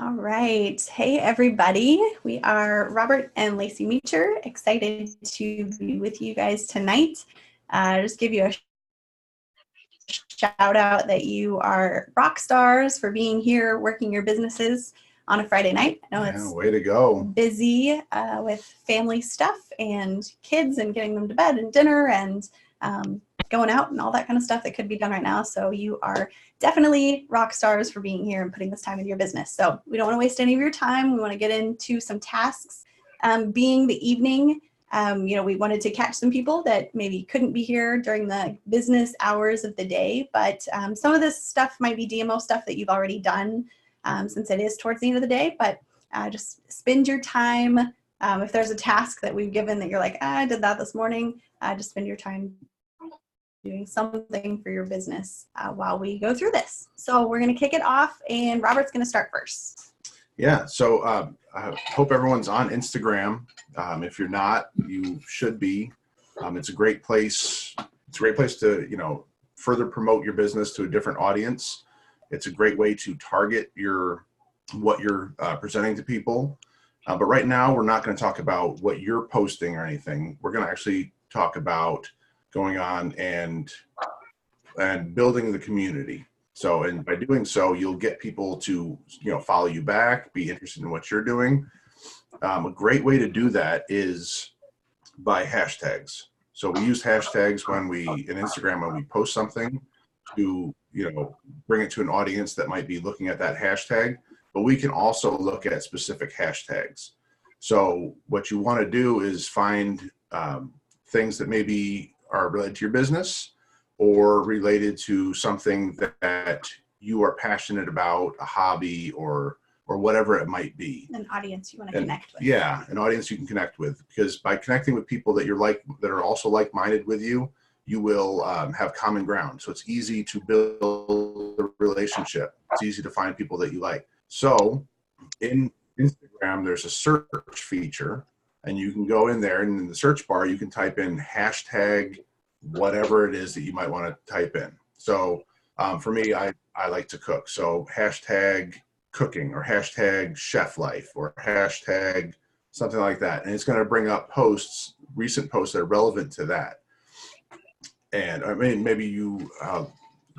All right. Hey, everybody. We are Robert and Lacey Meacher, excited to be with you guys tonight. Just give you a shout out that you are rock stars for being here, working your businesses on a Friday night. I know it's way to go. Busy with family stuff and kids and getting them to bed and dinner and going out and all that kind of stuff that could be done right now. So you are definitely rock stars for being here and putting this time into your business. So we don't want to waste any of your time. We want to get into some tasks. Being the evening, we wanted to catch some people that maybe couldn't be here during the business hours of the day, but some of this stuff might be DMO stuff that you've already done since it is towards the end of the day, but just spend your time. If there's a task that we've given that you're like, I did that this morning, just spend your time doing something for your business while we go through this. So we're going to kick it off, and Robert's going to start first. Yeah, so I hope everyone's on Instagram. If you're not, you should be. It's a great place. It's a great place to, further promote your business to a different audience. It's a great way to target what you're presenting to people. But right now, we're not going to talk about what you're posting or anything. We're going to actually talk about going on and building the community. So, and by doing so, you'll get people to, follow you back, be interested in what you're doing. A great way to do that is by hashtags. So we use hashtags in Instagram, when we post something to, bring it to an audience that might be looking at that hashtag, but we can also look at specific hashtags. So what you want to do is find things that maybe are related to your business or related to something that you are passionate about, a hobby or whatever it might be. An audience you want to connect with. Yeah, an audience you can connect with, because by connecting with people that that are also like-minded with you, you will have common ground. So it's easy to build a relationship. It's easy to find people that you like. So in Instagram, there's a search feature, and you can go in there, and in the search bar, you can type in hashtag whatever it is that you might want to type in. So for me, I like to cook. So hashtag cooking or hashtag chef life or hashtag something like that. And it's going to bring up recent posts that are relevant to that. And I mean, maybe you love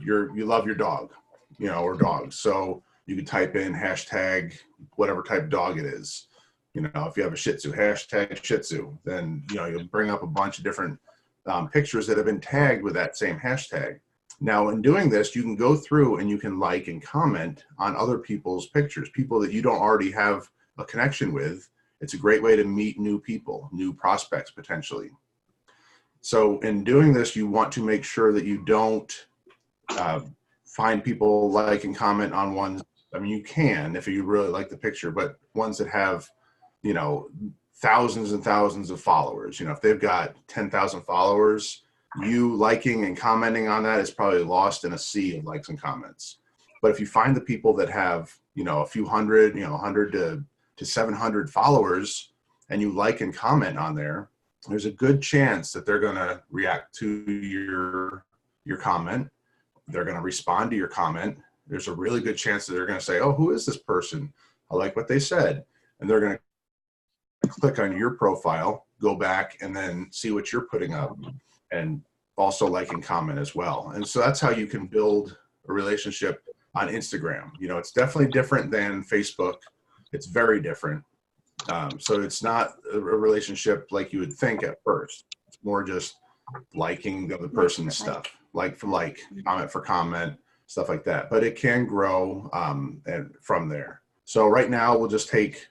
your dog, or dogs. So you can type in hashtag whatever type of dog it is. If you have a Shih Tzu, hashtag Shih Tzu, then, you'll bring up a bunch of different pictures that have been tagged with that same hashtag. Now, in doing this, you can go through and you can like and comment on other people's pictures, people that you don't already have a connection with. It's a great way to meet new people, new prospects, potentially. So in doing this, you want to make sure that you don't find people like and comment on ones. I mean, you can if you really like the picture, but ones that have, thousands and thousands of followers. If they've got 10,000 followers, you liking and commenting on that is probably lost in a sea of likes and comments. But if you find the people that have, a few hundred, 100 to 700 followers, and you like and comment on there's a good chance that they're going to react to your comment. They're going to respond to your comment. There's a really good chance that they're going to say, oh, who is this person? I like what they said. And they're going to click on your profile, go back, and then see what you're putting up, and also like and comment as well. And so that's how you can build a relationship on Instagram. It's definitely different than Facebook. It's very different. So it's not a relationship like you would think at first. It's more just liking the other person's stuff, like for like, comment for comment, stuff like that. But it can grow and from there. So right now we'll just take,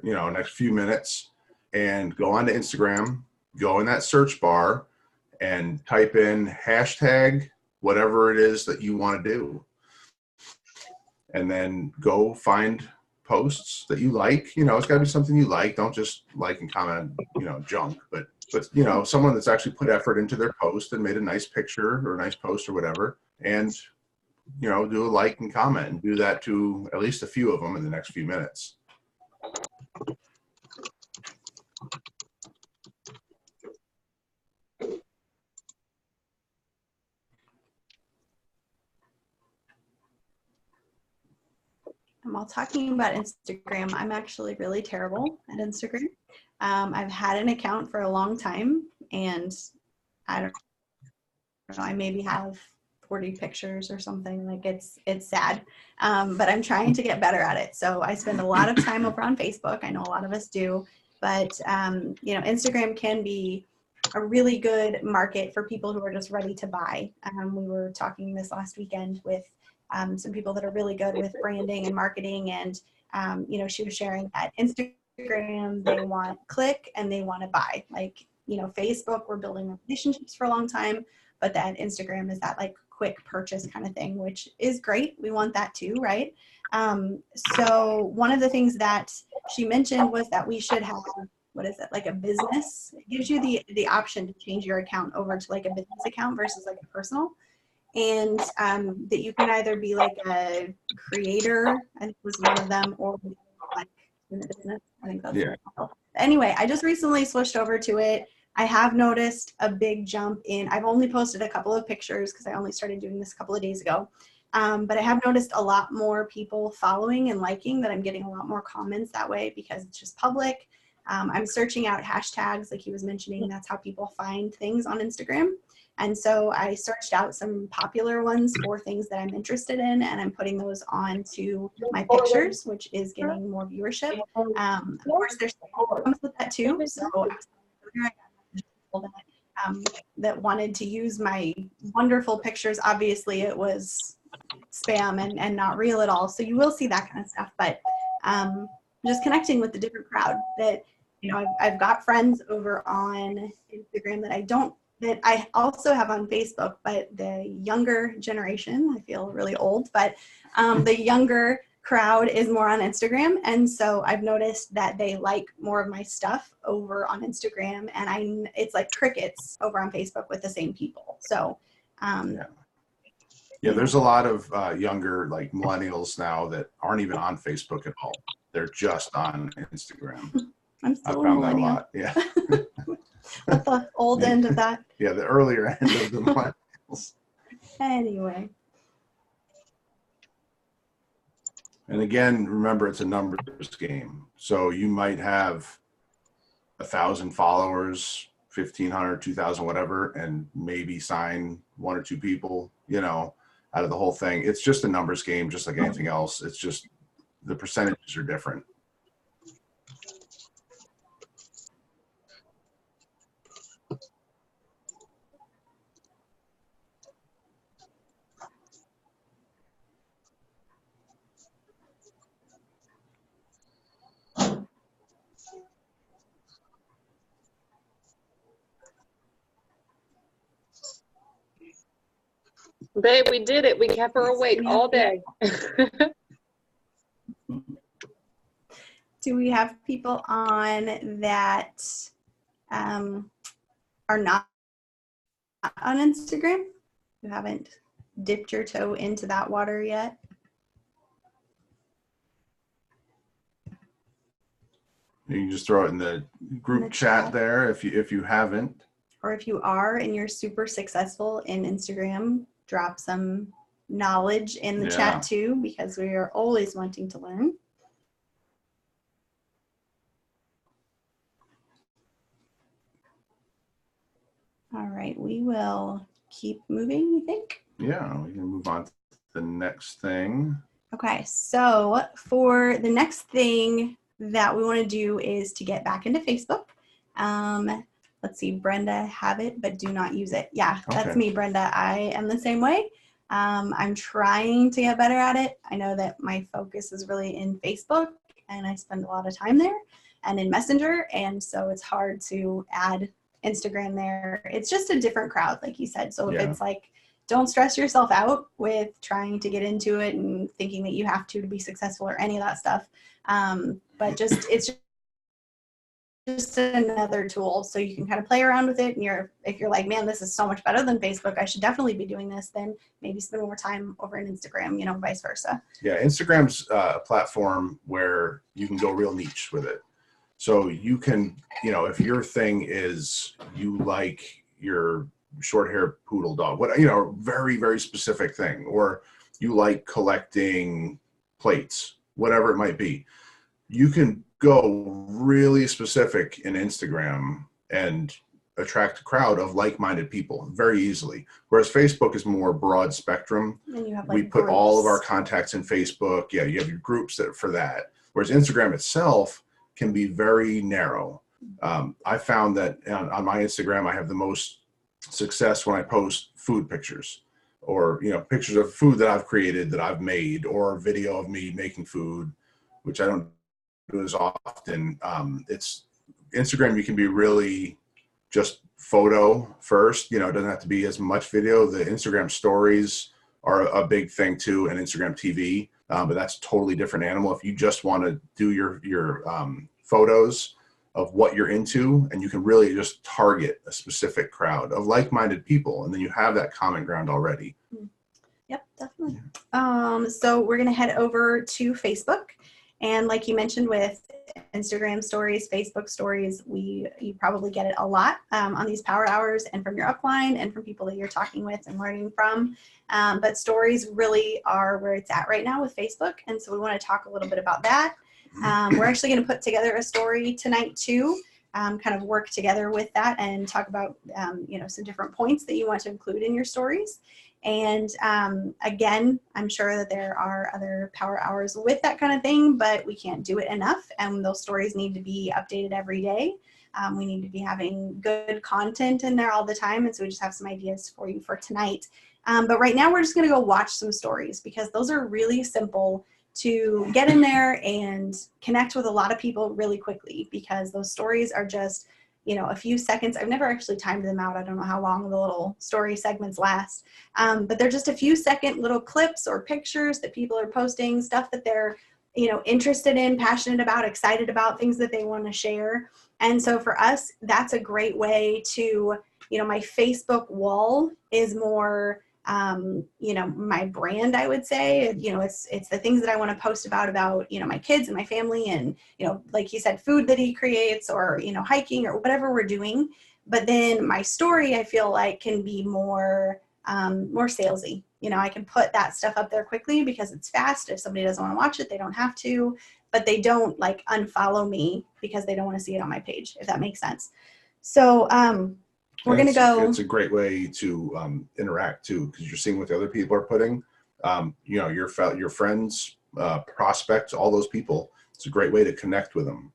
next few minutes and go onto Instagram, go in that search bar and type in hashtag whatever it is that you want to do. And then go find posts that you like. It's got to be something you like. Don't just like and comment, junk, but someone that's actually put effort into their post and made a nice picture or a nice post or whatever, and do a like and comment, and do that to at least a few of them in the next few minutes. while talking about Instagram, I'm actually really terrible at Instagram. I've had an account for a long time, and I don't know, I maybe have 40 pictures or something. Like it's sad, but I'm trying to get better at it. So I spend a lot of time over on Facebook. I know a lot of us do, but you know, Instagram can be a really good market for people who are just ready to buy. We were talking this last weekend with some people that are really good with branding and marketing, and you know, she was sharing that Instagram, they want click and they want to buy. Like, you know, Facebook, we're building relationships for a long time, but that Instagram is that like quick purchase kind of thing, which is great. We want that too, right? So one of the things that she mentioned was that we should have, what is it, like a business. It gives you the option to change your account over to like a business account versus like a personal. And that you can either be like a creator, I think was one of them, or like in the business. I think that's Anyway, I just recently switched over to it. I have noticed a big jump in, I've only posted a couple of pictures because I only started doing this a couple of days ago. But I have noticed a lot more people following and liking, that I'm getting a lot more comments that way because it's just public. I'm searching out hashtags like he was mentioning. That's how people find things on Instagram. And so I searched out some popular ones for things that I'm interested in, and I'm putting those onto my pictures, which is getting more viewership. Of course, there's problems with that too. So that wanted to use my wonderful pictures. Obviously, it was spam and not real at all. So you will see that kind of stuff. But just connecting with the different crowd that, you know, I've got friends over on Instagram that I also have on Facebook, but the younger generation, I feel really old, but the younger crowd is more on Instagram. And so I've noticed that they like more of my stuff over on Instagram, and it's like crickets over on Facebook with the same people. So yeah, there's a lot of younger, like millennials now, that aren't even on Facebook at all. They're just on Instagram. I'm still I found that a lot. Yeah. At the old end of that. Yeah, the earlier end of the millennials. Anyway. And again, remember, it's a numbers game. So you might have 1,000 followers, 1,500, 2,000, whatever, and maybe sign one or two people, you know, out of the whole thing. It's just a numbers game, just like anything else. It's just the percentages are different. Babe, we did it. We kept her awake all day. Do we have people on that are not on Instagram? You haven't dipped your toe into that water yet? You can just throw it in the group chat there if you haven't. Or if you are and you're super successful in Instagram, drop some knowledge in the chat too, because we are always wanting to learn. All right, we will keep moving, you think? Yeah, we can move on to the next thing. Okay, so for the next thing that we want to do is to get back into Facebook. Let's see, Brenda, have it, but do not use it. Yeah, that's me, Brenda. I am the same way. I'm trying to get better at it. I know that my focus is really in Facebook, and I spend a lot of time there and in Messenger, and so it's hard to add Instagram there. It's just a different crowd, like you said. So if it's like, don't stress yourself out with trying to get into it and thinking that you have to be successful or any of that stuff. But just, it's just another tool, so you can kind of play around with it. And if you're like, man, this is so much better than Facebook, I should definitely be doing this, then maybe spend more time over in Instagram, you know, vice versa. Yeah, Instagram's a platform where you can go real niche with it. So you can, you know, if your thing is you like your short hair poodle dog, what, you know, very, very specific thing, or you like collecting plates, whatever it might be. You can go really specific in Instagram and attract a crowd of like-minded people very easily. Whereas Facebook is more broad spectrum. And you have like We put all of our groups. contacts in Facebook. Yeah, you have your groups for that. Whereas Instagram itself can be very narrow. I found that on my Instagram, I have the most success when I post food pictures, or pictures of food that I've created, that I've made, or video of me making food, which I don't do as often. It's Instagram. You can be really just photo first. It doesn't have to be as much video. The Instagram stories are a big thing too, and Instagram TV. But that's a totally different animal. If you just want to do your photos of what you're into, and you can really just target a specific crowd of like-minded people, and then you have that common ground already. Yep, definitely. So we're going to head over to Facebook. And like you mentioned with Instagram stories, Facebook stories, you probably get it a lot on these power hours and from your upline and from people that you're talking with and learning from. But stories really are where it's at right now with Facebook. And so we want to talk a little bit about that. We're actually going to put together a story tonight too, kind of work together with that and talk about, some different points that you want to include in your stories. And again, I'm sure that there are other power hours with that kind of thing, but we can't do it enough. And those stories need to be updated every day. We need to be having good content in there all the time. And so we just have some ideas for you for tonight. But right now we're just going to go watch some stories, because those are really simple to get in there and connect with a lot of people really quickly, because those stories are just, a few seconds. I've never actually timed them out. I don't know how long the little story segments last, but they're just a few second little clips or pictures that people are posting, stuff that they're, interested in, passionate about, excited about, things that they want to share. And so for us, that's a great way to, my Facebook wall is more, my brand, I would say. It's the things that I want to post about, my kids and my family, and, like he said, food that he creates, or, hiking, or whatever we're doing. But then my story, I feel like, can be more salesy. I can put that stuff up there quickly because it's fast. If somebody doesn't want to watch it, they don't have to, but they don't like unfollow me because they don't want to see it on my page, if that makes sense. So, we're going to go. It's a great way to interact too, because you're seeing what the other people are putting. Your friends, prospects, all those people. It's a great way to connect with them.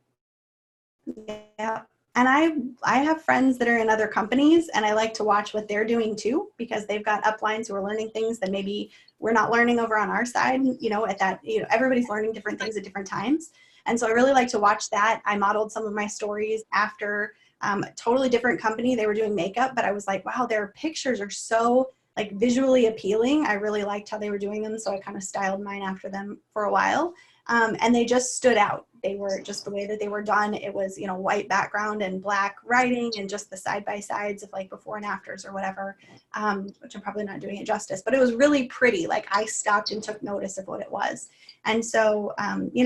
Yeah. And I have friends that are in other companies, and I like to watch what they're doing too, because they've got uplines who are learning things that maybe we're not learning over on our side. Everybody's learning different things at different times. And so I really like to watch that. I modeled some of my stories after a totally different company. They were doing makeup, but I was like, wow, their pictures are so like visually appealing. I really liked how they were doing them. So I kind of styled mine after them for a while. And they just stood out. They were just the way that they were done. It was, white background and black writing, and just the side-by-sides of like before and afters or whatever, which I'm probably not doing it justice, but it was really pretty. Like I stopped and took notice of what it was. And so,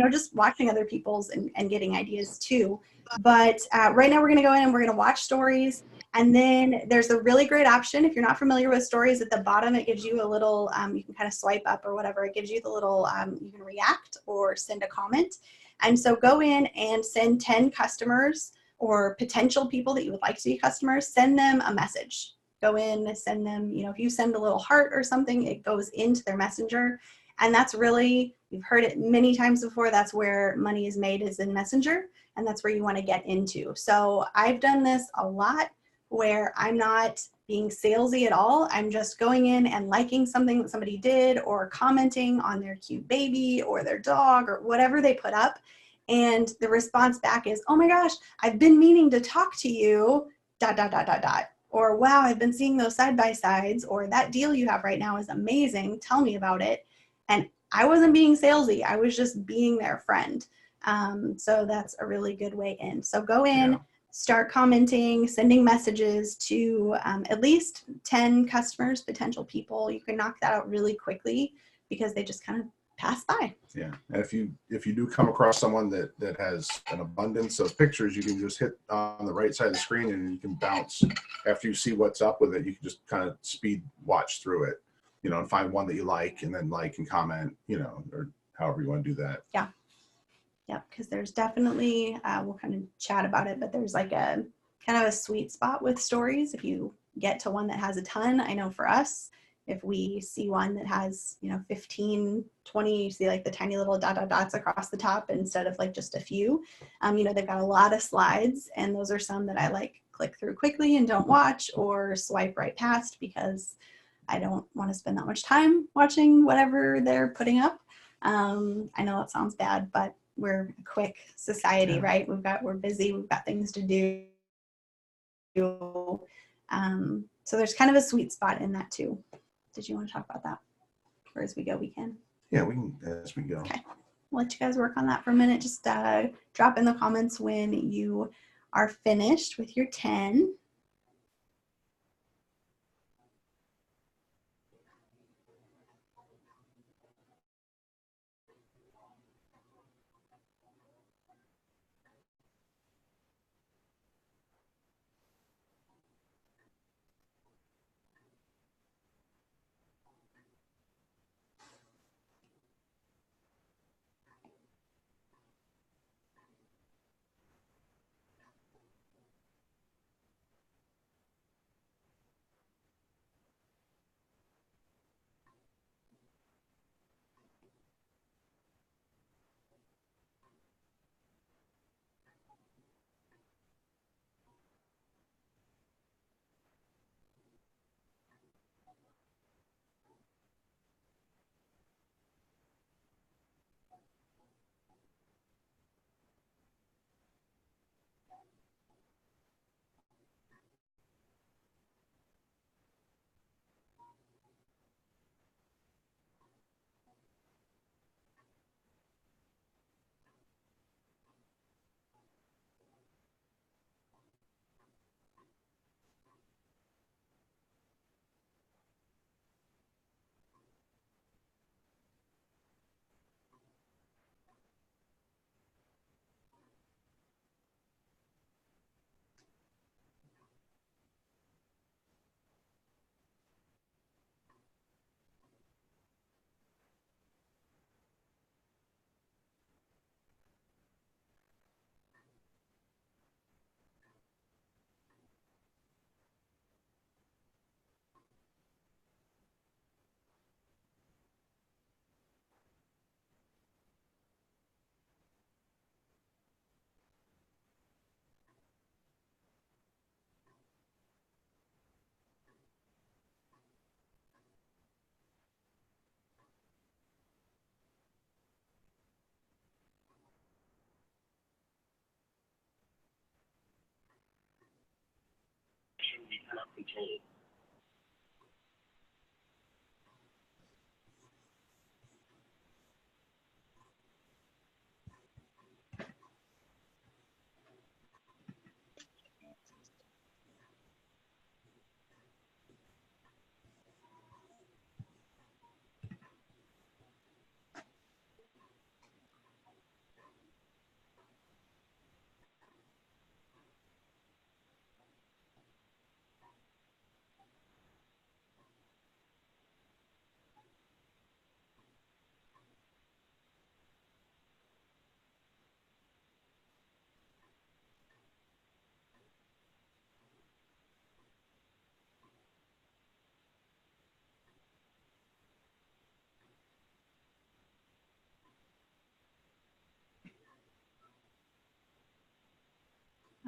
just watching other people's and getting ideas too. But right now we're going to go in and we're going to watch stories. And then there's a really great option. If you're not familiar with stories, at the bottom, it gives you a little, you can kind of swipe up or whatever. It gives you the little, you can react or send a comment. And so go in and send 10 customers or potential people that you would like to be customers, send them a message. Go in, send them, if you send a little heart or something, it goes into their messenger. And that's really, you've heard it many times before, that's where money is made, is in Messenger. And that's where you want to get into. So I've done this a lot, where I'm not being salesy at all. I'm just going in and liking something that somebody did, or commenting on their cute baby or their dog or whatever they put up. And the response back is, oh my gosh, I've been meaning to talk to you, ... Or wow, I've been seeing those side-by-sides, or that deal you have right now is amazing. Tell me about it. And I wasn't being salesy. I was just being their friend. So that's a really good way in. So go in, start commenting, sending messages to at least 10 customers, potential people. You can knock that out really quickly because they just kind of pass by. Yeah, and if you do come across someone that has an abundance of pictures, you can just hit on the right side of the screen and you can bounce. After you see what's up with it, you can just kind of speed watch through it, and find one that you like, and then like and comment, or however you want to do that. Yep, because there's definitely, we'll kind of chat about it, but there's like a kind of a sweet spot with stories. If you get to one that has a ton, I know for us, if we see one that has, 15, 20, you see like the tiny little dots across the top instead of like just a few, they've got a lot of slides, and those are some that I like click through quickly and don't watch or swipe right past because I don't want to spend that much time watching whatever they're putting up. I know that sounds bad, but we're a quick society, Yeah. right? We're busy, we've got things to do. So there's kind of a sweet spot in that too. Did you want to talk about that? Or as we go, we can. Yeah, we can as we go. Okay. We'll let you guys work on that for a minute. Just drop in the comments when you are finished with your 10.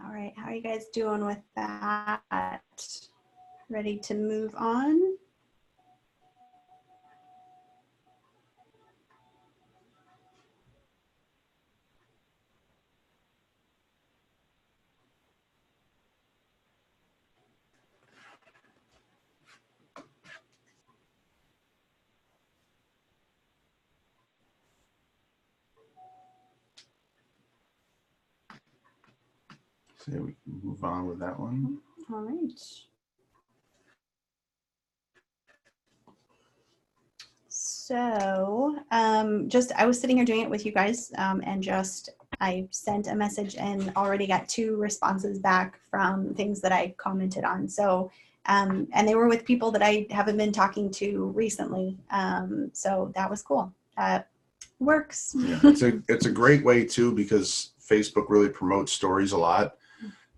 All right, how are you guys doing with that? Ready to move on? So we can move on with that one. All right. So I was sitting here doing it with you guys and I sent a message and already got 2 responses back from things that I commented on. So, and they were with people that I haven't been talking to recently. So that was cool. Works. Yeah, it's a great way too, because Facebook really promotes stories a lot.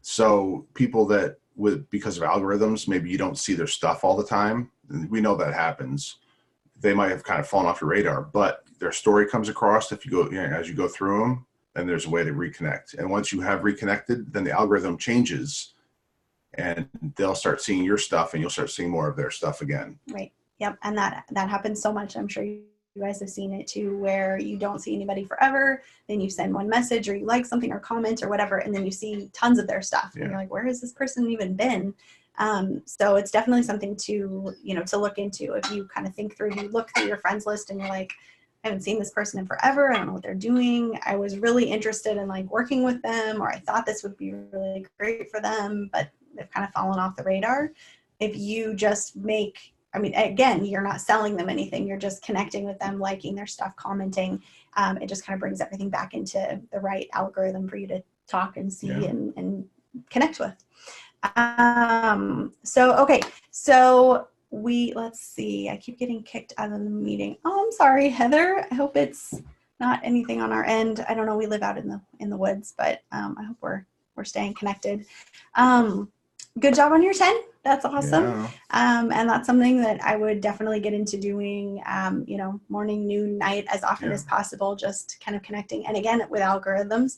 So people that because of algorithms, maybe you don't see their stuff all the time. We know that happens. They might have kind of fallen off your radar, but their story comes across if you go, as you go through them, and there's a way to reconnect. And once you have reconnected, then the algorithm changes and they'll start seeing your stuff and you'll start seeing more of their stuff again. Right. Yep. And that happens so much. I'm sure you guys have seen it too, where you don't see anybody forever. Then you send one message or you like something or comment or whatever, and then you see tons of their stuff. Yeah. And you're like, where has this person even been? So it's definitely something to, to look into. If you kind of think through, you look through your friends list and you're like, I haven't seen this person in forever. I don't know what they're doing. I was really interested in like working with them, or I thought this would be really great for them, but they've kind of fallen off the radar. If you just again, you're not selling them anything. You're just connecting with them, liking their stuff, commenting. It just kind of brings everything back into the right algorithm for you to talk and see and connect with. So let's see. I keep getting kicked out of the meeting. Oh, I'm sorry, Heather. I hope it's not anything on our end. I don't know. We live out in the woods, but I hope we're staying connected. Good job on your 10. That's awesome. Yeah. And that's something that I would definitely get into doing, morning, noon, night, as often as possible, just kind of connecting. And again, with algorithms,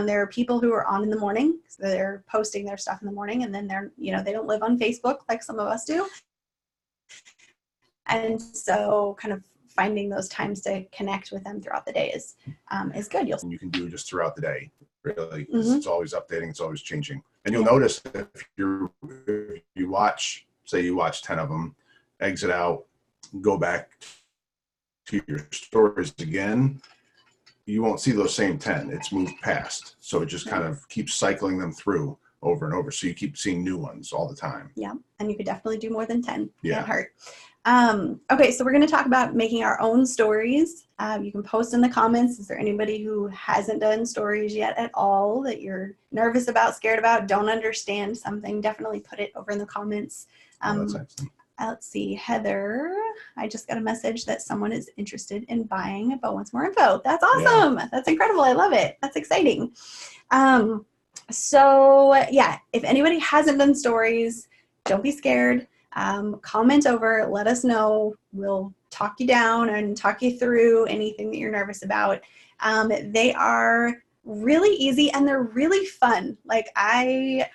there are people who are on in the morning, so they're posting their stuff in the morning, and then they don't live on Facebook like some of us do. And so kind of finding those times to connect with them throughout the day is good. You can do just throughout the day, really, because it's always updating, it's always changing. And you'll notice if you watch, say you watch 10 of them, exit out, go back to your stories again, you won't see those same 10. It's moved past. So it just kind of keeps cycling them through over and over. So you keep seeing new ones all the time. Yeah. And you could definitely do more than 10. Yeah. Can't hurt. Okay. So we're going to talk about making our own stories. You can post in the comments. Is there anybody who hasn't done stories yet at all that you're nervous about, scared about, don't understand something? Definitely put it over in the comments. That's excellent. Let's see, Heather, I just got a message that someone is interested in buying but wants more info. That's awesome. Yeah. That's incredible. I love it. That's exciting. If anybody hasn't done stories, don't be scared. Comment over, let us know. We'll talk you down and talk you through anything that you're nervous about. They are really easy and they're really fun. Like I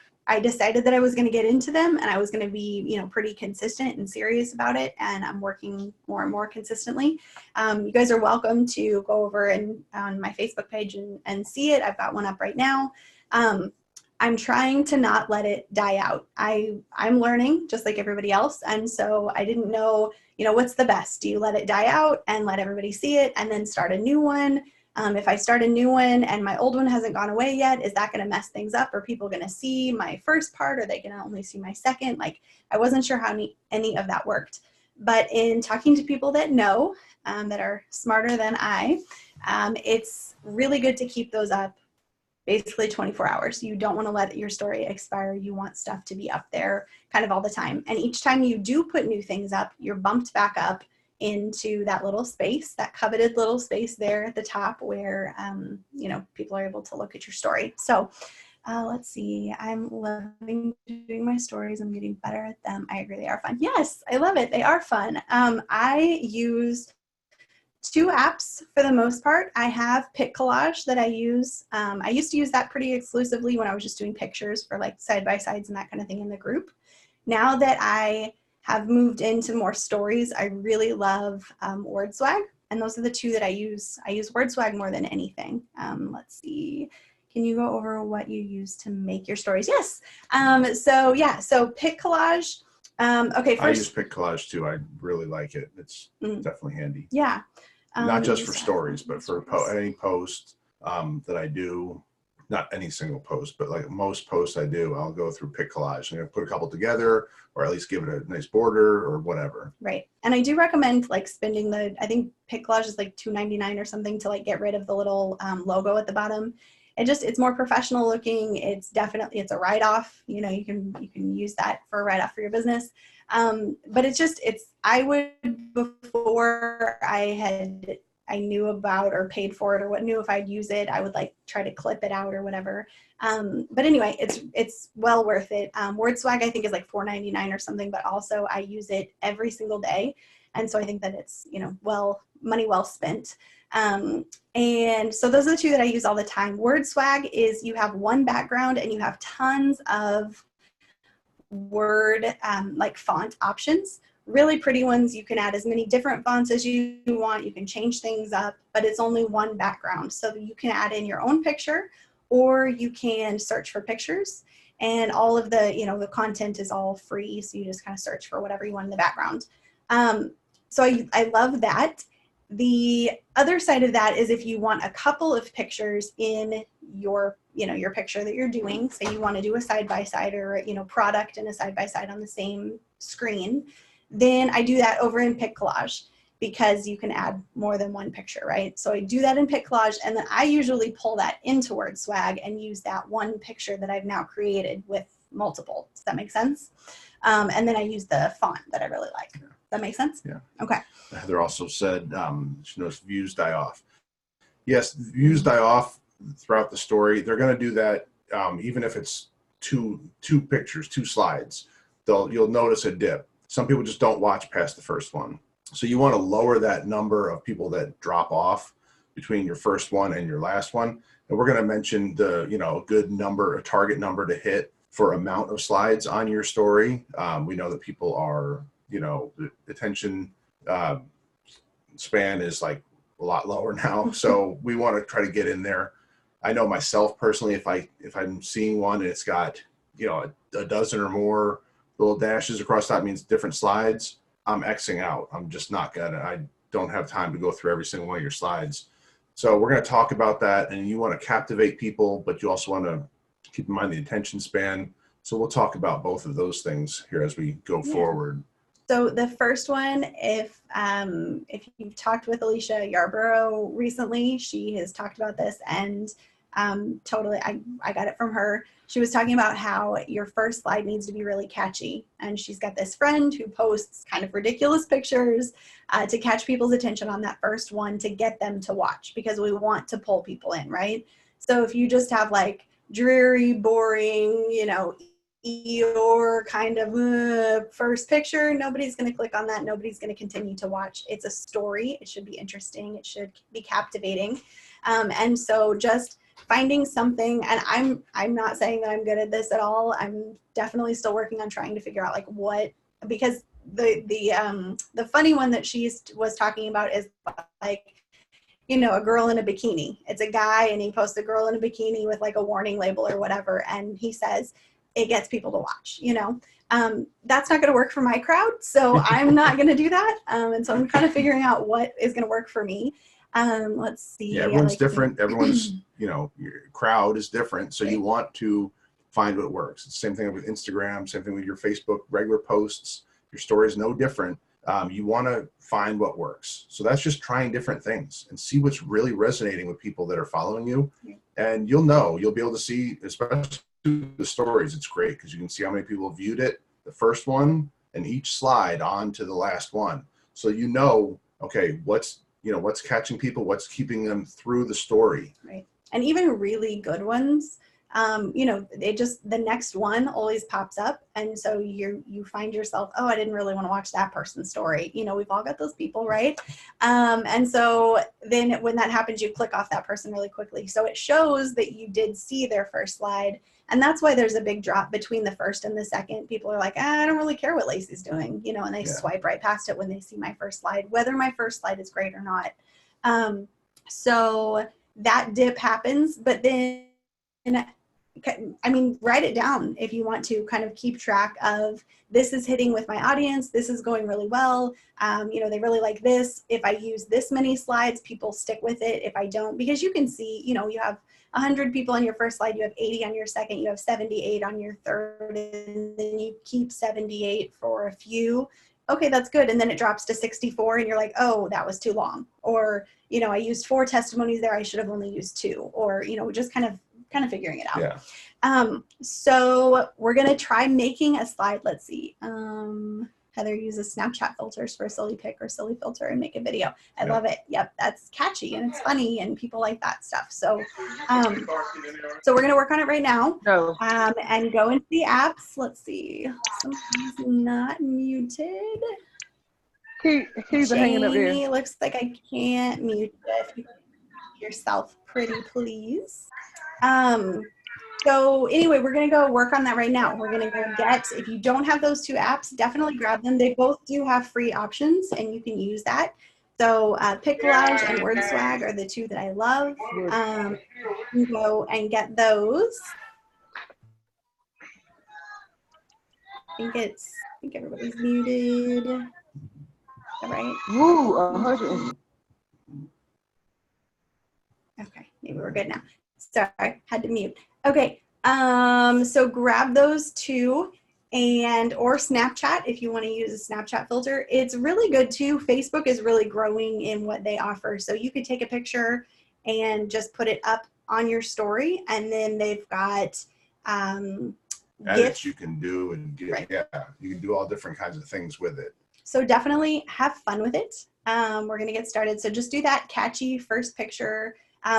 decided that I was going to get into them and I was going to be, pretty consistent and serious about it. And I'm working more and more consistently. You guys are welcome to go over on my Facebook page and see it. I've got one up right now. I'm trying to not let it die out. I'm learning just like everybody else. And so I didn't know, what's the best? Do you let it die out and let everybody see it and then start a new one? If I start a new one and my old one hasn't gone away yet, is that going to mess things up? Are people going to see my first part? Are they going to only see my second? I wasn't sure how any of that worked. But in talking to people that know, that are smarter than I, it's really good to keep those up basically 24 hours. You don't want to let your story expire. You want stuff to be up there kind of all the time. And each time you do put new things up, you're bumped back up into that little space, that coveted little space there at the top where, people are able to look at your story. So let's see, I'm loving doing my stories. I'm getting better at them. I agree, they are fun. Yes, I love it. They are fun. I use 2 apps for the most part. I have Pic Collage that I use. I used to use that pretty exclusively when I was just doing pictures for like side-by-sides and that kind of thing in the group. Now that I have moved into more stories, I really love WordSwag, and those are the 2 that I use. I use WordSwag more than anything. Let's see. Can you go over what you use to make your stories? Yes. So Pic Collage. Okay, first. I use Pic Collage too. I really like it. It's definitely handy. Yeah. Not just for stories, but for any post that I do. Not any single post, but like most posts I do, I'll go through Pic Collage and put a couple together, or at least give it a nice border or whatever. Right. And I do recommend spending I think Pic Collage is like $2.99 or something to get rid of the little logo at the bottom. It's more professional looking. It's a write-off. You can use that for a write-off for your business. But before I had knew about or paid for it or what knew if I'd use it, I would like try to clip it out or whatever. But anyway, it's well worth it. Word Swag I think is like $4.99 or something, but also I use it every single day. And so I think that it's, you know, money well spent. And so those are the two that I use all the time. Word Swag is you have one background and you have tons of word like font options, really pretty ones. You can add as many different fonts as you want. You can change things up, but it's only one background. So you can add in your own picture or you can search for pictures, and all of the, you know, the content is all free. So you just kind of search for whatever you want in the background. So I love that. The other side of that is if you want a couple of pictures in your, you know, your picture that you're doing, say you want to do a side-by-side or, you know, product and a side-by-side on the same screen, then I do that over in Pic Collage because you can add more than one picture, right? So I do that in Pic Collage, and then I usually pull that into Word Swag and use that one picture that I've now created with multiple. Does that make sense? And then I use the font that I really like. Does that make sense? Yeah. Okay. Heather also said, she knows views die off. Yes, views die off throughout the story. They're going to do that even if it's two pictures, 2 slides. You'll notice a dip. Some people just don't watch past the first one. So you want to lower that number of people that drop off between your first one and your last one. And we're going to mention the, you know, good number, a target number to hit for amount of slides on your story. We know that people are, you know, the attention span is like a lot lower now. So we want to try to get in there. I know myself personally, if I'm seeing one and it's got, you know, a dozen or more little dashes across that means different slides, I'm Xing out. I'm just not gonna, I don't have time to go through every single one of your slides. So we're going to talk about that, and you want to captivate people, but you also want to keep in mind the attention span. So we'll talk about both of those things here as we go forward. So the first one, if you've talked with Alicia Yarborough recently, she has talked about this, and totally, I got it from her. She was talking about how your first slide needs to be really catchy, and she's got this friend who posts kind of ridiculous pictures to catch people's attention on that first one to get them to watch, because we want to pull people in, right? So if you just have like dreary, boring, you know, Eeyore kind of first picture, nobody's going to click on that. Nobody's going to continue to watch. It's a story. It should be interesting. It should be captivating. And so just finding something, and I'm not saying that I'm good at this at all. I'm definitely still working on trying to figure out like what, because the funny one that she was talking about is like, you know, a girl in a bikini. It's a guy and he posts a girl in a bikini with like a warning label or whatever, and he says it gets people to watch, you know. That's not going to work for my crowd, so I'm not going to do that. And so I'm kind of figuring out what is going to work for me. Let's see. Yeah, everyone's different. Everyone's, you know, your crowd is different. So you want to find what works. It's the same thing with Instagram, same thing with your Facebook, regular posts. Your story is no different. You want to find what works. So that's just trying different things and see what's really resonating with people that are following you. And you'll be able to see, especially the stories. It's great because you can see how many people viewed it, the first one, and each slide on to the last one. So you know, okay, what's catching people, what's keeping them through the story. Right. And even really good ones, you know, the next one always pops up. And so you find yourself, oh, I didn't really want to watch that person's story. You know, we've all got those people, right? And so then when that happens, you click off that person really quickly. So it shows that you did see their first slide. And that's why there's a big drop between the first and the second. People are like, I don't really care what Lacey's doing, you know, and they swipe right past it when they see my first slide, whether my first slide is great or not. So that dip happens, but then, I mean, write it down if you want to kind of keep track of, this is hitting with my audience, this is going really well, you know, they really like this. If I use this many slides, people stick with it. If I don't, because you can see, you know, you have 100 people on your first slide, you have 80 on your second, you have 78 on your third, and then you keep 78 for a few. Okay, that's good. And then it drops to 64 and you're like, oh, that was too long. Or, you know, I used 4 testimonies there, I should have only used 2. Or, you know, just kind of figuring it out. Yeah. So we're going to try making a slide. Let's see. Heather uses Snapchat filters for a silly pic or silly filter and make a video. I Yep. love it. Yep, that's catchy and it's funny and people like that stuff. So, so we're gonna work on it right now. No. And go into the apps. Let's see. Somebody's not muted. Keys are hanging up there. Jamie, looks like I can't mute you. If you can mute yourself, pretty please. So anyway, we're going to go work on that right now. We're going to go get, if you don't have those two apps, definitely grab them. They both do have free options and you can use that. So Pick Collage and Word Swag are the two that I love. You go and get those. I think everybody's muted. All right. Woo, 100. Okay, maybe we're good now. Sorry, had to mute. Okay, so grab those two or Snapchat if you want to use a Snapchat filter. It's really good too. Facebook is really growing in what they offer. So you could take a picture and just put it up on your story, and then they've got Edits you can do and Right. yeah, you can do all different kinds of things with it. So definitely have fun with it. We're going to get started. So just do that catchy first picture.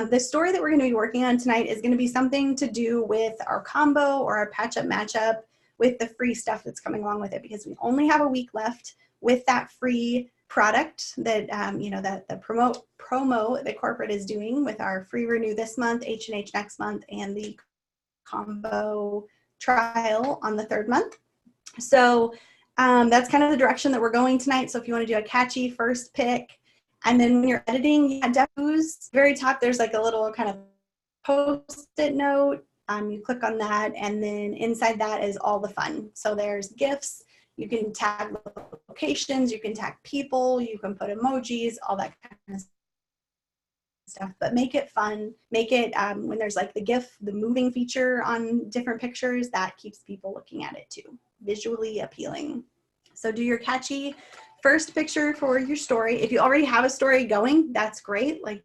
The story that we're going to be working on tonight is going to be something to do with our combo or our patch-up matchup with the free stuff that's coming along with it, because we only have a week left with that free product that, that the promo that corporate is doing with our free renew this month, H&H next month, and the combo trial on the 3rd month. So that's kind of the direction that we're going tonight. So if you want to do a catchy first pick, and then when you're editing, very top, there's like a little kind of post-it note. You click on that, and then inside that is all the fun. So there's GIFs. You can tag locations. You can tag people. You can put emojis, all that kind of stuff. But make it fun. Make it when there's like the GIF, the moving feature on different pictures, that keeps people looking at it too. Visually appealing. So do your catchy first picture for your story. If you already have a story going, that's great. Like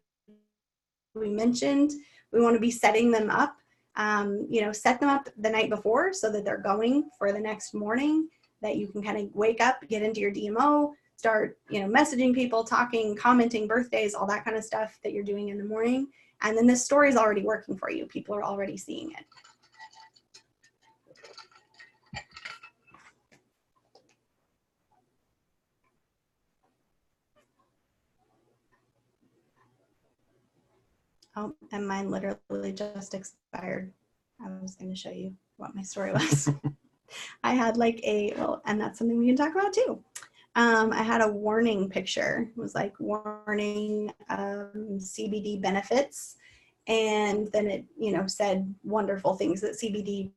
we mentioned, we want to be setting them up. Set them up the night before so that they're going for the next morning, that you can kind of wake up, get into your DMO, start, messaging people, talking, commenting birthdays, all that kind of stuff that you're doing in the morning. And then this story is already working for you. People are already seeing it. Oh, and mine literally just expired. I was going to show you what my story was. I had and that's something we can talk about too. I had a warning picture. It was like warning CBD benefits. And then it, said wonderful things that CBD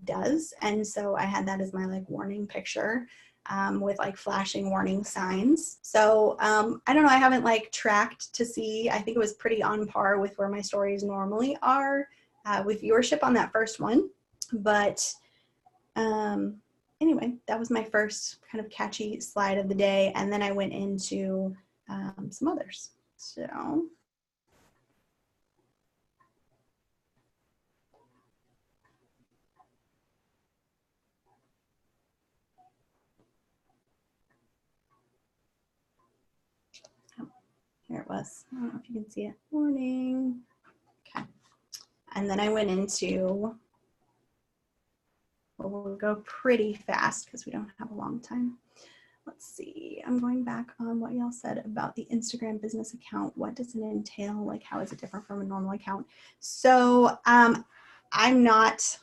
does. And so I had that as my warning picture. With flashing warning signs. So I don't know, I haven't tracked to see. I think it was pretty on par with where my stories normally are with viewership on that first one. But anyway, that was my first kind of catchy slide of the day. And then I went into some others. So. Here it was. I don't know if you can see it. Morning. Okay. And then I went into, we'll go pretty fast because we don't have a long time. Let's see. I'm going back on what y'all said about the Instagram business account. What does it entail? How is it different from a normal account? So I'm not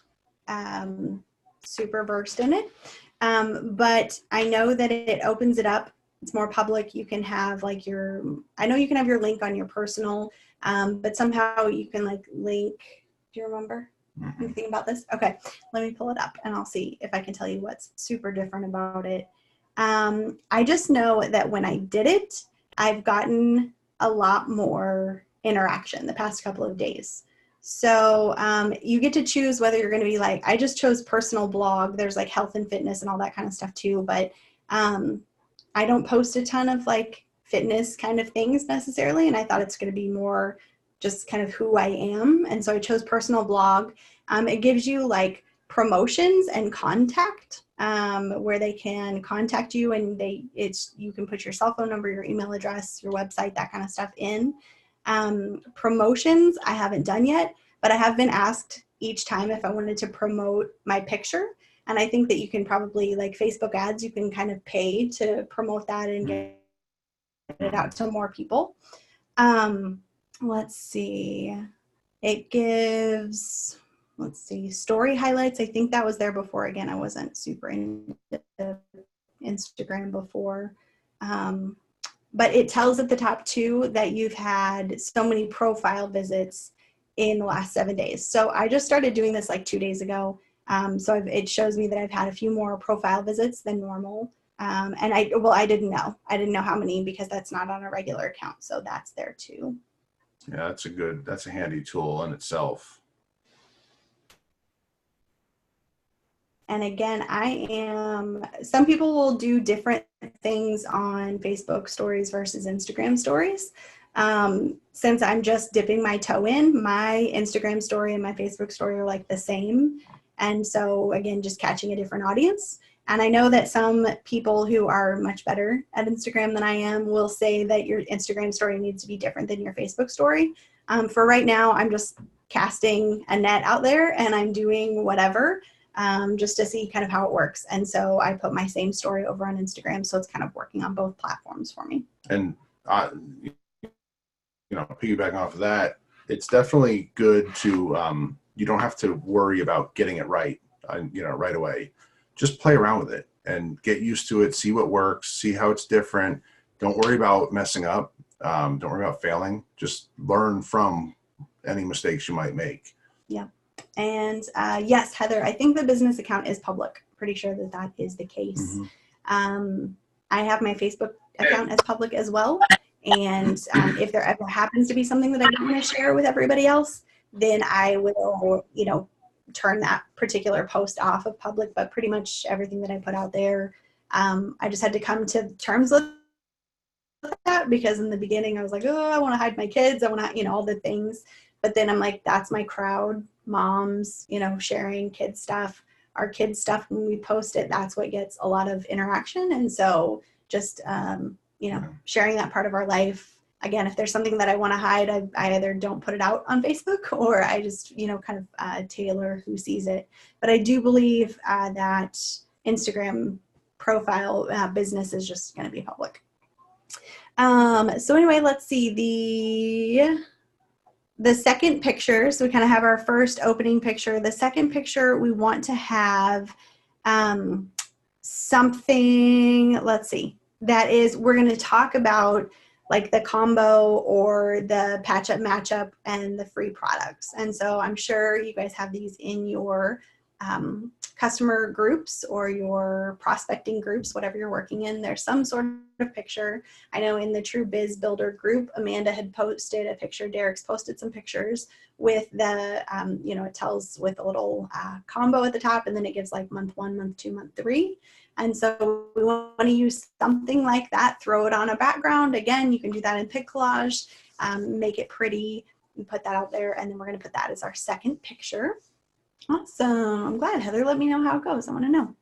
super versed in it, but I know that it opens it up. It's more public. You can have I know you can have your link on your personal, but somehow you can link, do you remember anything about this? Okay, let me pull it up and I'll see if I can tell you what's super different about it. I just know that when I did it, I've gotten a lot more interaction the past couple of days. So you get to choose whether you're going to be I just chose personal blog. There's health and fitness and all that kind of stuff too, but I don't post a ton of fitness kind of things necessarily. And I thought it's going to be more just kind of who I am. And so I chose personal blog. It gives you promotions and contact, where they can contact you, and you can put your cell phone number, your email address, your website, that kind of stuff in. Promotions I haven't done yet, but I have been asked each time if I wanted to promote my picture. And I think that you can probably, like Facebook ads, you can kind of pay to promote that and get it out to more people. Let's see. It gives, story highlights. I think that was there before. Again, I wasn't super into Instagram before. But it tells at the top too that you've had so many profile visits in the last 7 days. So I just started doing this like 2 days ago. So it shows me that I've had a few more profile visits than normal. And I didn't know how many, because that's not on a regular account. So that's there too. Yeah, that's a handy tool in itself. And again, some people will do different things on Facebook stories versus Instagram stories. Since I'm just dipping my toe in, my Instagram story and my Facebook story are like the same. And so again, just catching a different audience. And I know that some people who are much better at Instagram than I am will say that your Instagram story needs to be different than your Facebook story. For right now, I'm just casting a net out there and I'm doing whatever, just to see kind of how it works. And so I put my same story over on Instagram. So it's kind of working on both platforms for me. And, piggybacking off of that, it's definitely good to, you don't have to worry about getting it right, right away. Just play around with it and get used to it, see what works, see how it's different. Don't worry about messing up. Don't worry about failing. Just learn from any mistakes you might make. Yeah. And yes, Heather, I think the business account is public. Pretty sure that is the case. Mm-hmm. I have my Facebook account as public as well. And if there ever happens to be something that I don't want to share with everybody else, then I will, turn that particular post off of public. But pretty much everything that I put out there, I just had to come to terms with that, because in the beginning I was like, oh, I want to hide my kids. I want to, all the things. But then I'm like, that's my crowd, moms, sharing kids stuff. Our kids stuff, when we post it, that's what gets a lot of interaction. And so just, sharing that part of our life. Again, if there's something that I want to hide, I either don't put it out on Facebook, or I just, kind of tailor who sees it. But I do believe that Instagram profile business is just going to be public. So anyway, let's see the second picture. So we kind of have our first opening picture. The second picture, we want to have something, let's see, that is, we're going to talk about like the combo or the patch up matchup and the free products. And so I'm sure you guys have these in your customer groups or your prospecting groups, whatever you're working in. There's some sort of picture. I know in the True Biz Builder group, Amanda had posted a picture. Derek's posted some pictures with the, it tells with a little combo at the top, and then it gives like month 1, month 2, month 3. And so we want to use something like that, throw it on a background. Again, you can do that in Pic Collage, make it pretty, and put that out there. And then we're going to put that as our second picture. Awesome. I'm glad. Heather, let me know how it goes. I want to know.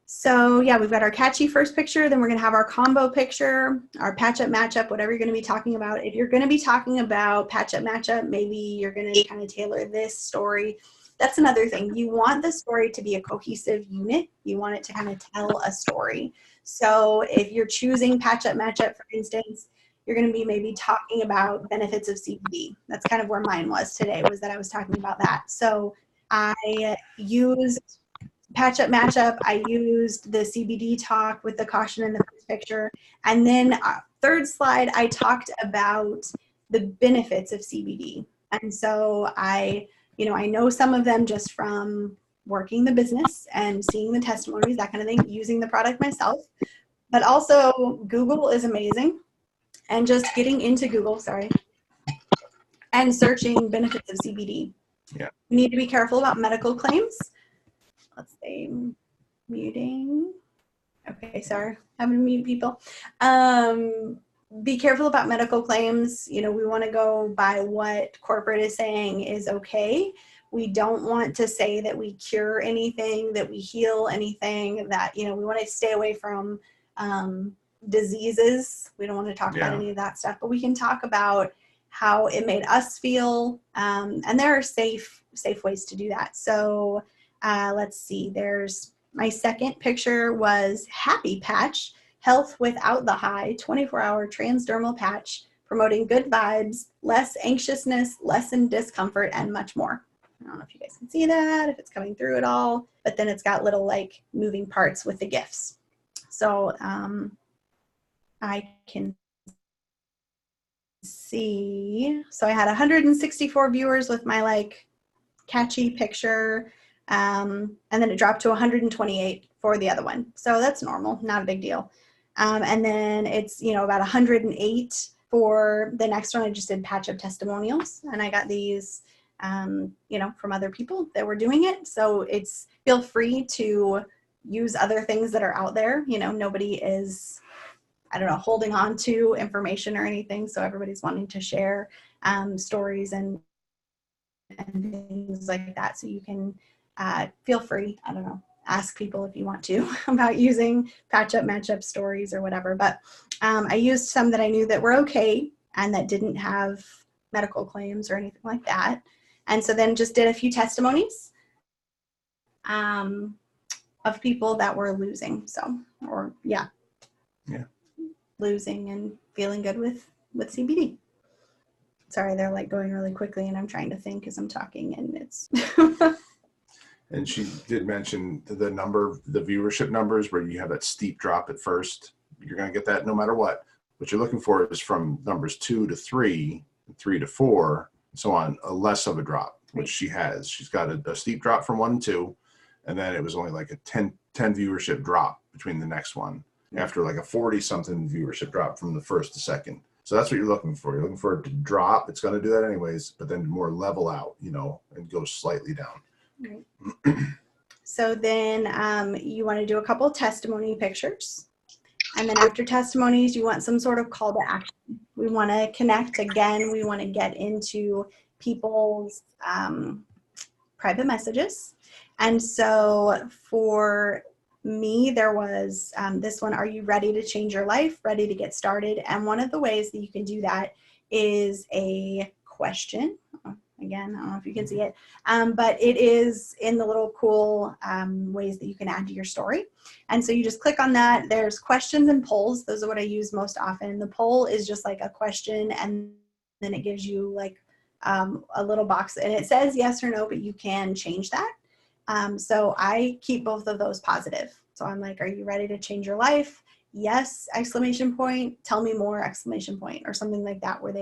So yeah, we've got our catchy first picture. Then we're going to have our combo picture, our patch up matchup, whatever you're going to be talking about. If you're going to be talking about patch up matchup, maybe you're going to kind of tailor this story. That's another thing. You want the story to be a cohesive unit. You want it to kind of tell a story. So if you're choosing patch up matchup, for instance, you're going to be maybe talking about benefits of CBD. That's kind of where mine was today, was that I was talking about that. So I used patch up matchup. I used the CBD talk with the caution in the first picture. And then third slide, I talked about the benefits of CBD. And so I know some of them just from working the business and seeing the testimonies, that kind of thing, using the product myself. But also Google is amazing. And just getting into Google, and searching benefits of CBD. Yeah. You need to be careful about medical claims. Let's say muting. Okay, sorry, having to mute people. Be careful about medical claims. We want to go by what corporate is saying is okay. We don't want to say that we cure anything, that we heal anything, that, we want to stay away from diseases. We don't want to talk about any of that stuff, but we can talk about how it made us feel. And there are safe ways to do that. So let's see, there's my second picture was Happy Patch, health without the high, 24-hour transdermal patch, promoting good vibes, less anxiousness, lessen discomfort, and much more. I don't know if you guys can see that, if it's coming through at all, but then it's got little like moving parts with the GIFs. So I can see, so I had 164 viewers with my like catchy picture, and then it dropped to 128 for the other one. So that's normal, not a big deal. And then it's, about 108 for the next one. I just did patch up testimonials, and I got these, from other people that were doing it. So it's, feel free to use other things that are out there. Nobody is, holding on to information or anything. So everybody's wanting to share stories and things like that. So you can feel free, ask people if you want to about using patch up, match up stories or whatever. But I used some that I knew that were okay and that didn't have medical claims or anything like that. And so then just did a few testimonies of people that were losing. So, losing and feeling good with CBD. Sorry, they're like going really quickly and I'm trying to think as I'm talking, and it's. And she did mention the viewership numbers where you have that steep drop at first. You're going to get that no matter what. What you're looking for is from numbers 2 to 3, 3 to 4, and so on, a less of a drop, which she has. She's got a steep drop from 1 and 2, and then it was only like a 10 viewership drop between the next one, after like a 40-something viewership drop from the first to second. So that's what you're looking for. You're looking for it to drop. It's going to do that anyways, but then more level out, and go slightly down. Right. So then you want to do a couple testimony pictures. And then after testimonies, you want some sort of call to action. We want to connect again. We want to get into people's private messages. And so for me, there was this one, are you ready to change your life, ready to get started? And one of the ways that you can do that is a question. Again, I don't know if you can see it, but it is in the little cool ways that you can add to your story. And so you just click on that. There's questions and polls. Those are what I use most often. The poll is just like a question, and then it gives you like a little box, and it says yes or no, but you can change that. So I keep both of those positive. So I'm like, are you ready to change your life? Yes, exclamation point, tell me more, exclamation point, or something like that, where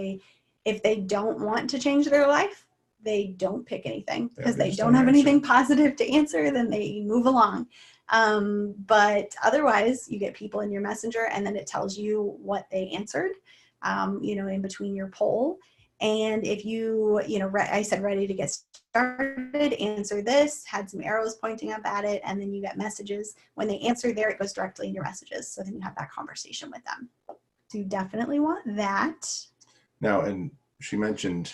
if they don't want to change their life, they don't pick anything because they don't have anything positive to answer, then they move along. But otherwise, you get people in your messenger, and then it tells you what they answered, in between your poll. And if you, I said ready to get started, answer this, had some arrows pointing up at it, and then you get messages. When they answer there, it goes directly in your messages. So then you have that conversation with them. So you definitely want that. Now, and she mentioned,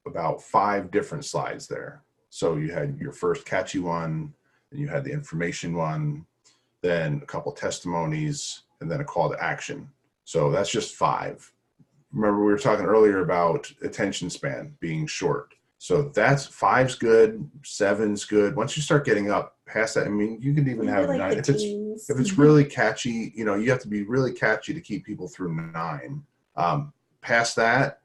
about 5 different slides there. So you had your first catchy one, and you had the information one, then a couple testimonies, and then a call to action. So that's just 5. Remember, we were talking earlier about attention span being short. So that's 5's good, 7's good. Once you start getting up past that, you can even have like 9. If it's really catchy, you have to be really catchy to keep people through 9. Past that,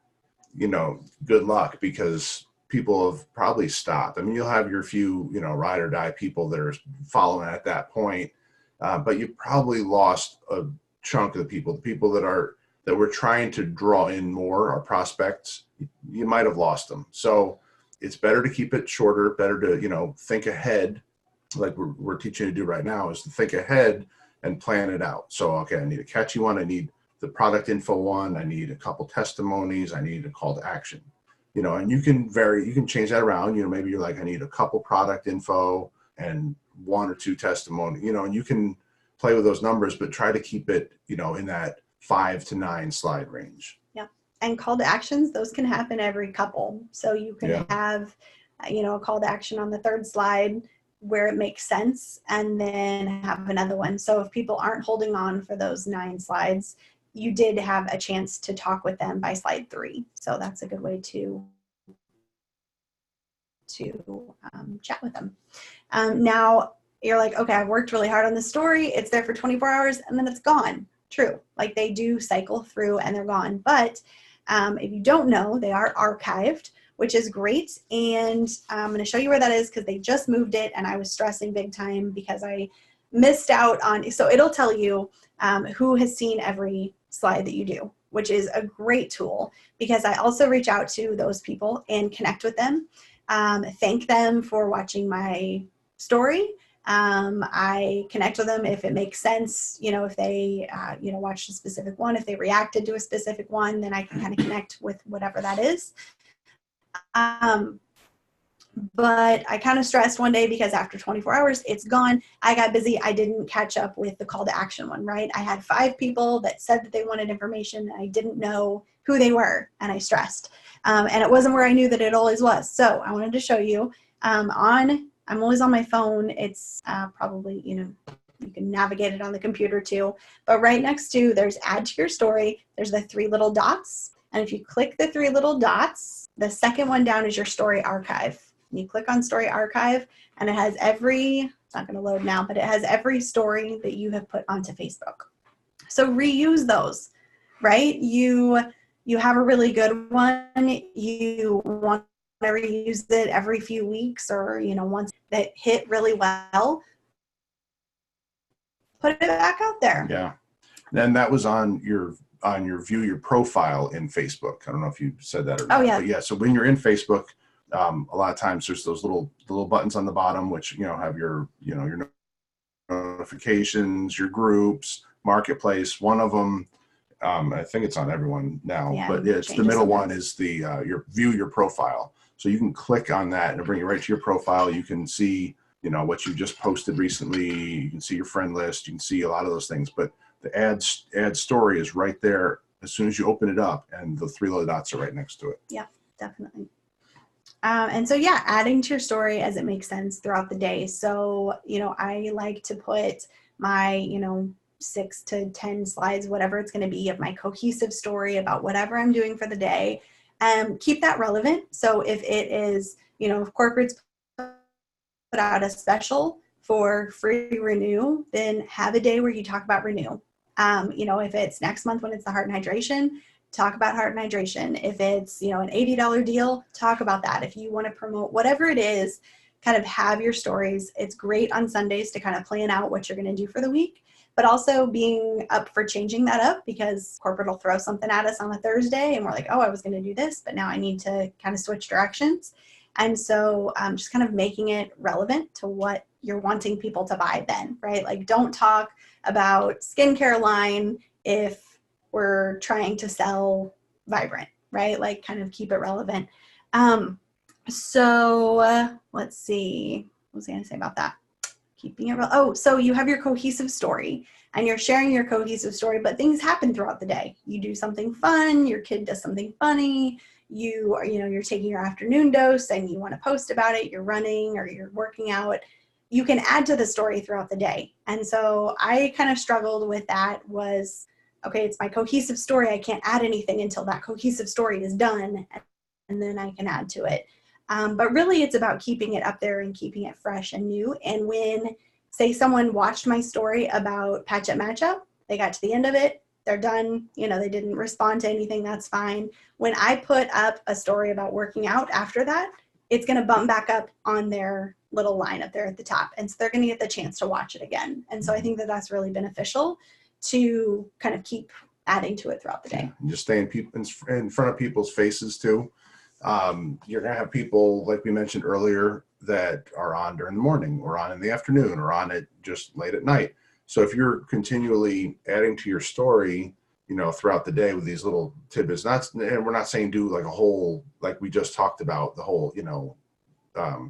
good luck, because people have probably stopped. You'll have your few, ride or die people that are following at that point, but you probably lost a chunk of the people that we're trying to draw in more, our prospects. You might have lost them. So it's better to keep it shorter, better to, think ahead, like we're teaching you to do right now, is to think ahead and plan it out. So, okay, I need a catchy one. I need the product info one. I need a couple testimonies. I need a call to action, and you can change that around. Maybe you're like, I need a couple product info and 1 or 2 testimony, and you can play with those numbers, but try to keep it, in that 5 to 9 slide range. Yeah. And call to actions, those can happen every couple. So you can have a call to action on the third slide where it makes sense, and then have another one. So if people aren't holding on for those 9 slides, you did have a chance to talk with them by slide 3. So that's a good way to chat with them. Now you're like, okay, I've worked really hard on this story. It's there for 24 hours and then it's gone. True. Like they do cycle through and they're gone. But if you don't know, they are archived, which is great. And I'm going to show you where that is because they just moved it and I was stressing big time because I missed out on, so it'll tell you who has seen every slide that you do, which is a great tool because I also reach out to those people and connect with them, thank them for watching my story. I connect with them if it makes sense, if they, watched a specific one, if they reacted to a specific one, then I can kind of connect with whatever that is. But I kind of stressed one day because after 24 hours, it's gone. I got busy. I didn't catch up with the call to action one, right? I had 5 people that said that they wanted information and I didn't know who they were and I stressed. And it wasn't where I knew that it always was. So I wanted to show you I'm always on my phone. It's probably, you can navigate it on the computer too. But right next to, there's add to your story. There's the 3 little dots. And if you click the 3 little dots, the second one down is your story archive. And you click on story archive and it has it's not going to load now, but it has every story that you have put onto Facebook. So reuse those, right? You have a really good one. You want to reuse it every few weeks or, once that hit really well, put it back out there. Yeah. And that was on your view your profile in Facebook. I don't know if you said that or not. Oh, yeah. But yeah, so when you're in Facebook, a lot of times there's those little buttons on the bottom, which, have your notifications, your groups, marketplace. One of them, I think it's on everyone now, Yeah, but it's the middle one is the your view your profile. So you can click on that and it'll bring you right to your profile. You can see, what you just posted recently. You can see your friend list. You can see a lot of those things, but the add story is right there as soon as you open it up, and the 3 little dots are right next to it. Yeah, definitely. And so, yeah, adding to your story as it makes sense throughout the day. So, I like to put my, 6 to 10 slides, whatever it's going to be, of my cohesive story about whatever I'm doing for the day. Keep that relevant. So if it is, if corporates put out a special for free renew, then have a day where you talk about renew. If it's next month when it's the heart and hydration, talk about heart and hydration. If it's, an $80 deal, talk about that. If you want to promote whatever it is, kind of have your stories. It's great on Sundays to kind of plan out what you're going to do for the week, but also being up for changing that up because corporate will throw something at us on a Thursday and we're like, oh, I was going to do this, but now I need to kind of switch directions. And so just kind of making it relevant to what you're wanting people to buy then, right? Like don't talk about skincare line if we're trying to sell Vibrant, right? Like kind of keep it relevant. Let's see. What was I going to say about that? Keeping it real. Oh, so you have your cohesive story and you're sharing your cohesive story, but things happen throughout the day. You do something fun, your kid does something funny, you're taking your afternoon dose and you want to post about it, you're running or you're working out. You can add to the story throughout the day. And so I kind of struggled with that was, okay, it's my cohesive story. I can't add anything until that cohesive story is done and then I can add to it. But really it's about keeping it up there and keeping it fresh and new. And when, say, someone watched my story about Patch Up Match Up, they got to the end of it, they're done, they didn't respond to anything, that's fine. When I put up a story about working out after that, it's going to bump back up on their little line up there at the top. And so they're going to get the chance to watch it again. And so I think that that's really beneficial to kind of keep adding to it throughout the day. And just stay in front of people's faces too. You're going to have people, like we mentioned earlier, that are on during the morning or on in the afternoon or on it just late at night. So if you're continually adding to your story, throughout the day with these little tidbits, and we're not saying do like a whole, like we just talked about, the whole,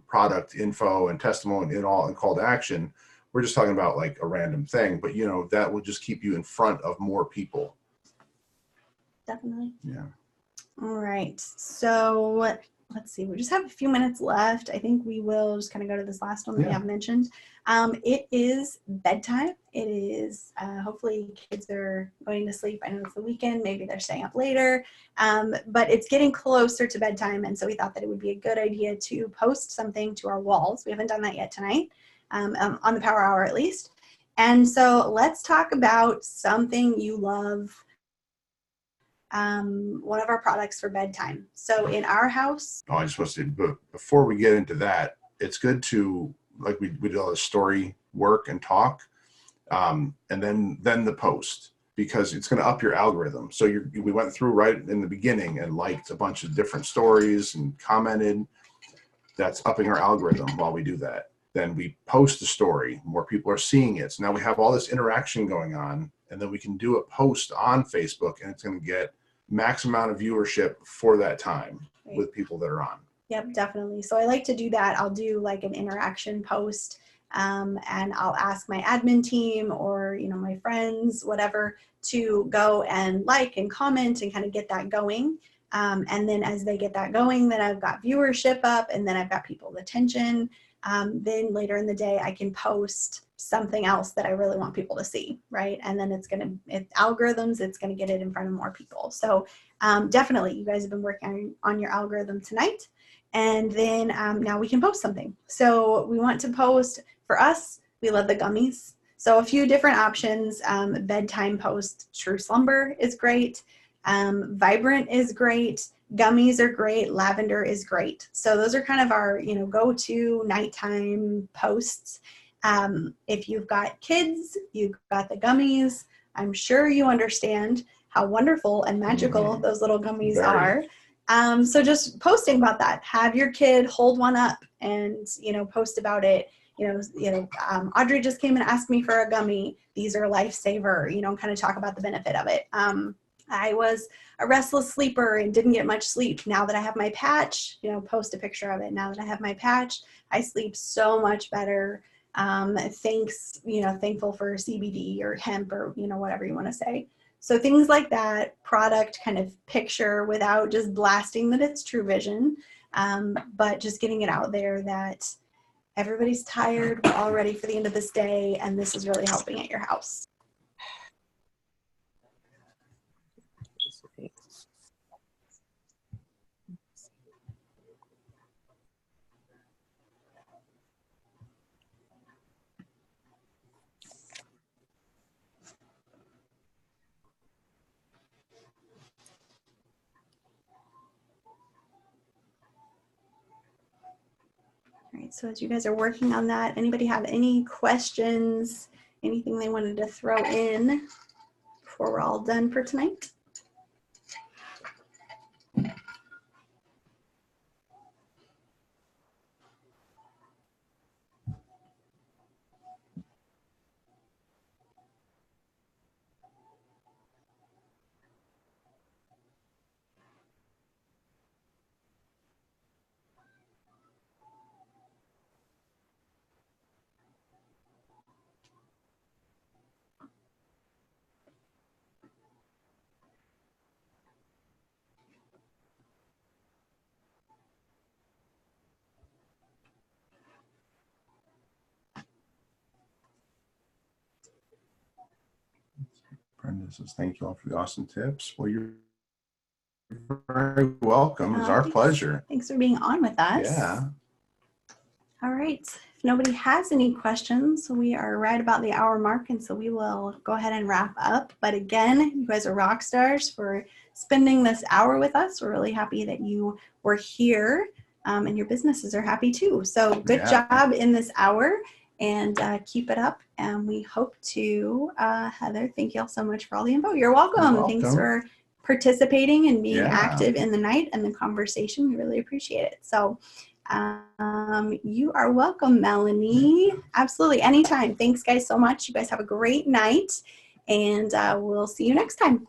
product info and testimony and call to action. We're just talking about like a random thing, but that will just keep you in front of more people. Definitely. Yeah. All right. So let's see, we just have a few minutes left. I think we will just kind of go to this last one that we have mentioned. It is bedtime. It is, hopefully kids are going to sleep. I know it's the weekend, maybe they're staying up later, but it's getting closer to bedtime. And so we thought that it would be a good idea to post something to our walls. We haven't done that yet tonight, on the Power Hour at least. And so let's talk about something you love. One of our products for bedtime. So in our house. Oh, I just want to say, but before we get into that, it's good to, like we did all the story work and talk, and then the post, because it's going to up your algorithm. So we went through right in the beginning and liked a bunch of different stories and commented. That's upping our algorithm while we do that. Then we post the story, more people are seeing it. So now we have all this interaction going on, and then we can do a post on Facebook, and it's going to get max amount of viewership for that time with people that are on. Yep, definitely. So I like to do that. I'll do like an interaction post, and I'll ask my admin team or, my friends, whatever, to go and like and comment and kind of get that going. And then as they get that going, then I've got viewership up, and then I've got people's attention. Then later in the day, I can post something else that I really want people to see, right? And then it's algorithms, it's going to get it in front of more people. So definitely, you guys have been working on your algorithm tonight. And then now we can post something. So we want to post, for us, we love the gummies. So a few different options. Bedtime post, True Slumber is great. Vibrant is great. Gummies are great. Lavender is great. So those are kind of our, go-to nighttime posts. If you've got kids, you've got the gummies. I'm sure you understand how wonderful and magical those little gummies are. So just posting about that. Have your kid hold one up and, post about it. Audrey just came and asked me for a gummy. These are a lifesaver, kind of talk about the benefit of it. I was a restless sleeper and didn't get much sleep. Now that I have my patch, post a picture of it. Now that I have my patch, I sleep so much better. Thankful for CBD or hemp or, whatever you want to say. So things like that, product kind of picture without just blasting that it's True Vision, but just getting it out there that everybody's tired, we're all ready for the end of this day, and this is really helping at your house. All right, so as you guys are working on that, anybody have any questions, anything they wanted to throw in before we're all done for tonight? Brenda says, thank you all for the awesome tips. Well, you're very welcome. It's our pleasure. Thanks for being on with us. Yeah. All right. If nobody has any questions, we are right about the hour mark, and so we will go ahead and wrap up. But again, you guys are rock stars for spending this hour with us. We're really happy that you were here, and your businesses are happy too. So good job in this hour, and keep it up. And we hope to, Heather, thank you all so much for all the info. You're welcome. You're welcome. Thanks for participating and being active in the night and the conversation. We really appreciate it. So you are welcome, Melanie. Absolutely. Anytime. Thanks, guys, so much. You guys have a great night, and we'll see you next time.